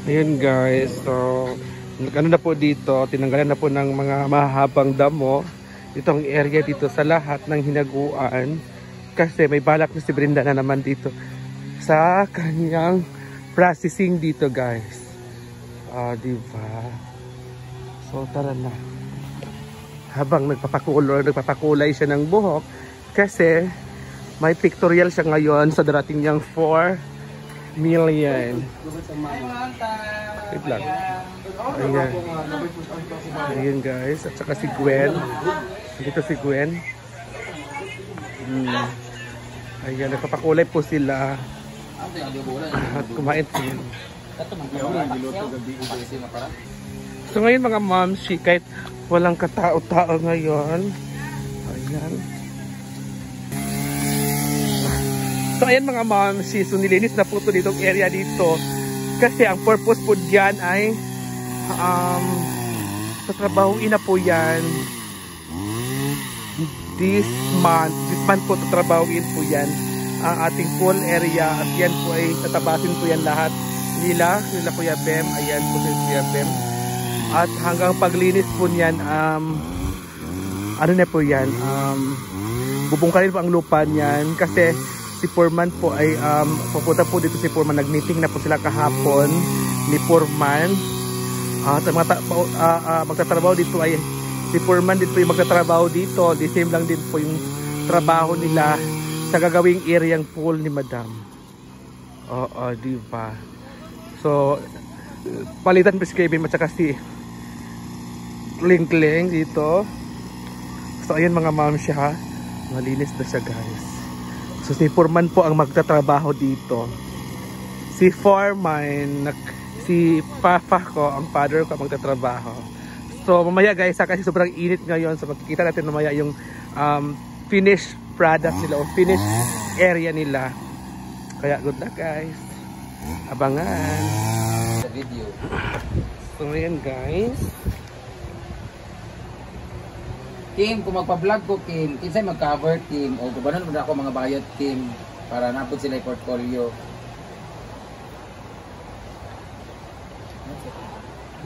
Ayun guys, so ano na po dito, tinanggalan na po ng mga mahabang damo itong area dito sa lahat ng hinaguan kasi may balak na si Brenda na naman dito sa kanyang processing dito guys. Diba? So tara na. Habang nagpapakulay siya ng buhok kasi may pictorial siya ngayon sa darating niyang 4 million. Wait lang. Ayan. Ayan guys. At saka si Gwen. Dito si Gwen. Ayan. Nagpapakulay po sila. At kumain sila. So ngayon mga momshi, kahit walang katao-tao ngayon. Ayan. So ayan mga momshi, so nilinis na po ito ditong area dito. Kasi ang purpose po dyan ay tatrabahuin na po yan this month. This month po tatrabahuin po yan ang ating pool area. At yan po ay tatabasin po yan lahat nila Kuya Bem. Ayan po si Kuya Bem. At hanggang paglinis po niyan, ano na po yan, bubungkalin po ang lupa niyan kasi si Foreman po ay pupunta po dito si Foreman. Nag-meeting na po sila kahapon ni Foreman. At magtatrabaho dito ay si Foreman din po yung magtatrabaho dito. The same lang din po yung trabaho nila sa gagawing area ng pool ni Madam. Diba? So palitan po si Kevin at saka si Ling dito. So ayan mga ma'am siya, malinis na siya guys. So si Foreman po ang magtatrabaho dito. Si Foreman, si Papa ko, ang father ko, ang magtatrabaho. So mamaya guys, kasi sobrang init ngayon, so makikita natin mamaya yung finished product nila o finished area nila. Kaya good luck guys. Abangan sa video. So ayan guys. Kim, kung magpa-vlog ko, Kim, kinsay mag-cover, Kim, o gubanon mo na ako mga bayad, Kim, para napod sila yung portfolio.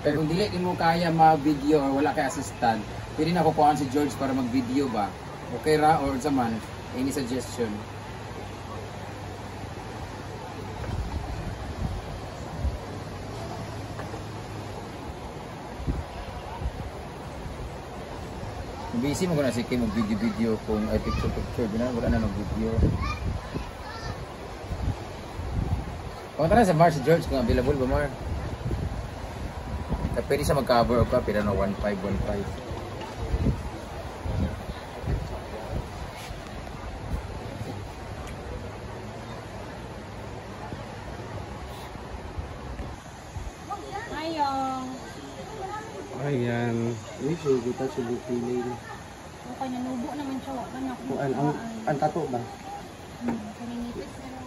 Pero kung dili mo kaya ma-video or wala kay assistant, pwede na kukuhaan si George para mag-video ba? Okay ra, or zaman, any suggestion? Busy mo ko na si Kim mag-video kung ay picture wala na mag-video. Punta na sa Mar si George kung available ba Mar. Pwede siya mag-cover o ka, pero na 1515. Ayan. Ini sudah sudah pilih. Kanya nubo naman siya, wala na ako. Ang tato ba? Kaninipis na lang.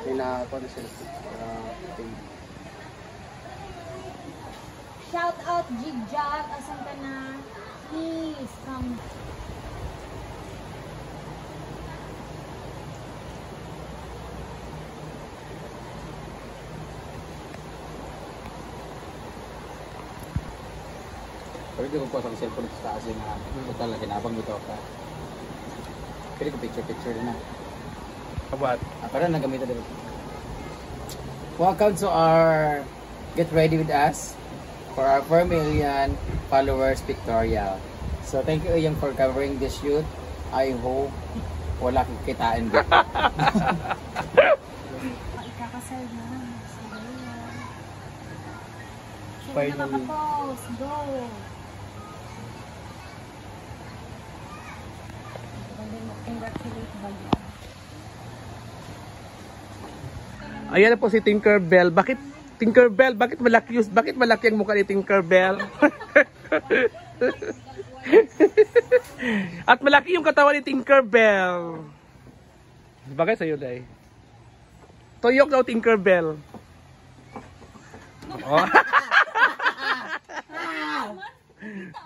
Kaya ako na sila. Shout out Jigjag, asan ka na? Please come. Pwede ko po sa cellphone sa taas yung total na kinabang dito ka. Pwede ko picture din na. Kabat. Para nagamit na dito. Welcome to our Get Ready With Us for our 4 million followers pictorial. So thank you Iyang for covering this shoot. I hope wala kang kitain dito. Ikakasal na. Sige. Finally. Nakaka-pose. Go. Congratulate ba yun? Ayan na po si Tinkerbell. Bakit Tinkerbell? Bakit malaki ang mukha ni Tinkerbell? At malaki yung katawan ni Tinkerbell. Bagay sa'yo, Day. Tuyok daw Tinkerbell. Oh.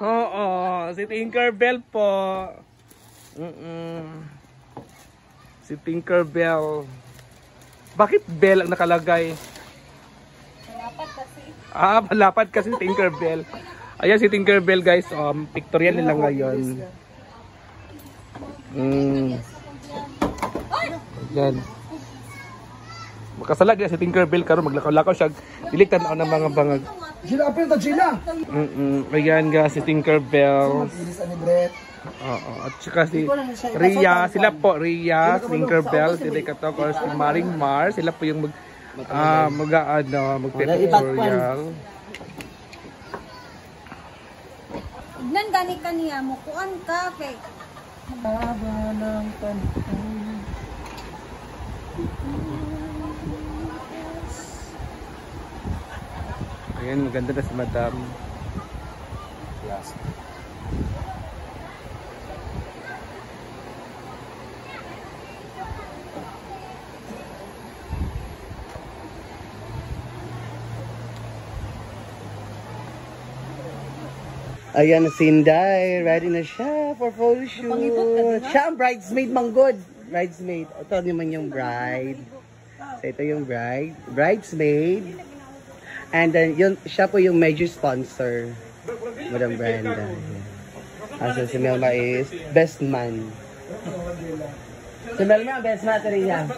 Oo, si Tinkerbell po. Si Tinkerbell. Bakit Bell ang nakalagay? Dapat kasi Malapad kasi Tinkerbell. Ayan si Tinkerbell guys. Pictorial nila ngayon. Ayan. Makasalag na si Tinkerbell karon maglakaw-lakaw siya. Diliktan na ng mga bangag. Gila, apil ta Gila. Ayan guys si Tinkerbell. Inis ani Brett. Oo. At saka si Ria. Sila po Ria, si Tinkerbell, si Rikatok, or si Maring Mar. Sila po yung mag-tutorial. Nan gani kaniya mo kuan ka kay Haba ng panahon. Ayan, maganda na si Madam. Yes. Ayan na si Inday, ready na siya for photo shoot. Siya ang bridesmaid, manggod. Bridesmaid. Ito naman yung bride. So ito yung bride. Bridesmaid. And then siya po yung major sponsor. Madam Brenda. Asa si Melma is best man. Si Melma, best man rin niya.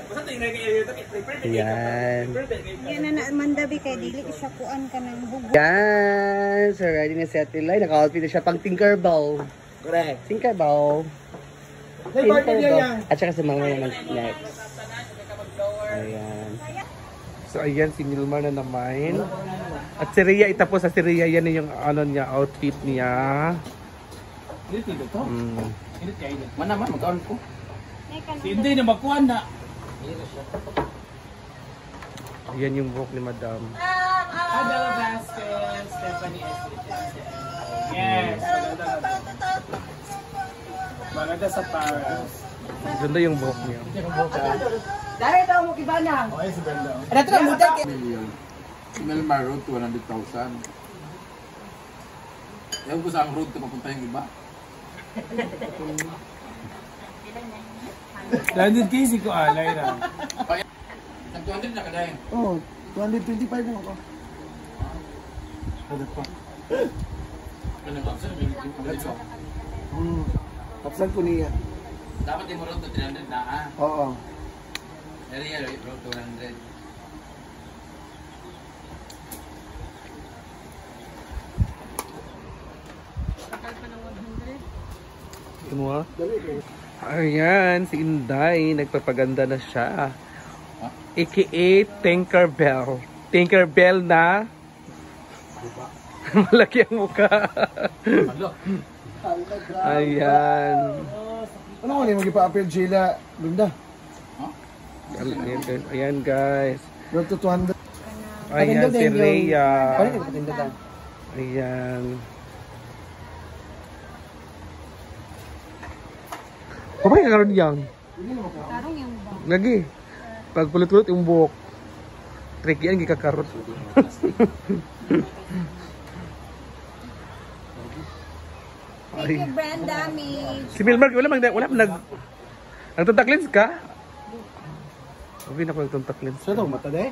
Ayan. yan na mandabi kay dili siya kuan ka nang hugo. Yan! So, ready na si Ate Lai. Naka-outfit na siya pang Tinkerbell. Correct. Tinkerbell. Tinkerbell. At saka sa mga naman next. Ayan. So ayan si Milmar na naman. At si Ria, itapos sa si Ria, yan yung ano niya, outfit niya. Man naman, magkaon ko. Hindi na makuha na. Ayan yung buhok ni Madam. Adele Vasquez, Stephanie S. Yes, maganda sa Paris. Ganda yung buhok niya. Dahil daw mo kibana. Okay, si Brenda. Ano ito lang, mudag. Si Melmar Road, 200,000. Ewan ko saan road ito papunta yung iba. Landed Casey ko alay na. Nag-200 na ka dahil. Oh, 225 mo ako. Ano ba? Dito. Kapsal ko niya. Dapat yung road na 300 na ha. Oo. Area road 200. Ito mo ha? Ayan, si Inday, nagpapaganda na siya. AKA Tinkerbell. Tinkerbell na malaki ang mukha. Ayan. Ano ko niya mag-ipa-appeal, Sheila? Linda? Ayan guys. Road to 200. Ayan si Rhea. Paano ito patindagan? Ayan. Papay ka karoon yang. Karong yung ba. Lagi. Pag pulot-pulot yung buhok. Tricky yan, gikakarot. Thank you Brenda mi. Si Milmark, wala mang nag... Nagtuntak lens ka? Okay na ko nagtuntak lens. Sa ito, mata de?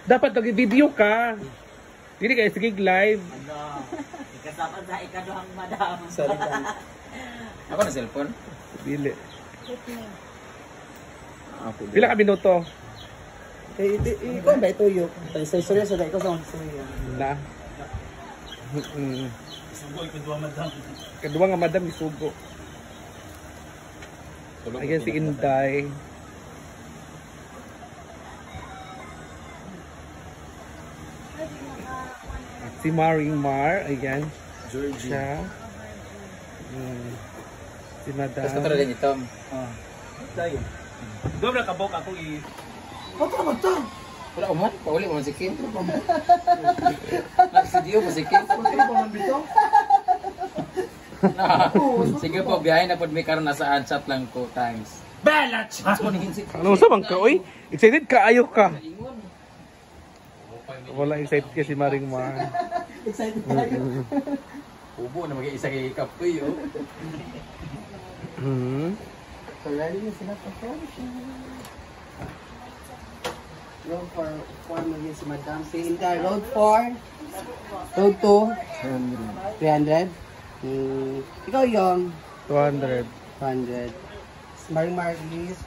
Dapat nag-video ka. Hindi kayo sige live. Kasama sa ikaduhang madam. Sorry ka. Ako na cellphone? Dili. Hit me. Ako. Pila ka minuto? Ikaw ba ito yung? Sa seryoso na ikaw sa Na. Kadua nga madam isugo. Ayan si Inday. Si Maring Mar, ayan. Siya. Si Madam. Tapos katulad din ito. Doon na kabok ako Wala uman, pauli mo si Kim. Nagsidiyo mo si Kim. Sige po, biyahe na po may karon na sa AdSat lang ko times. Balach! Ano sa bang ka? Uy, excited ka? Ayaw ka. Wala excited ka si Maring Mar. Excited tayo. Ubo na mag-iisa kay Kapoy, oh. So, ready na sila pa photo shoot. Road 4 million si Madam. Si Inda, Road 4. Road 2. 300. Ikaw yung 200. 100. Maring Marlies,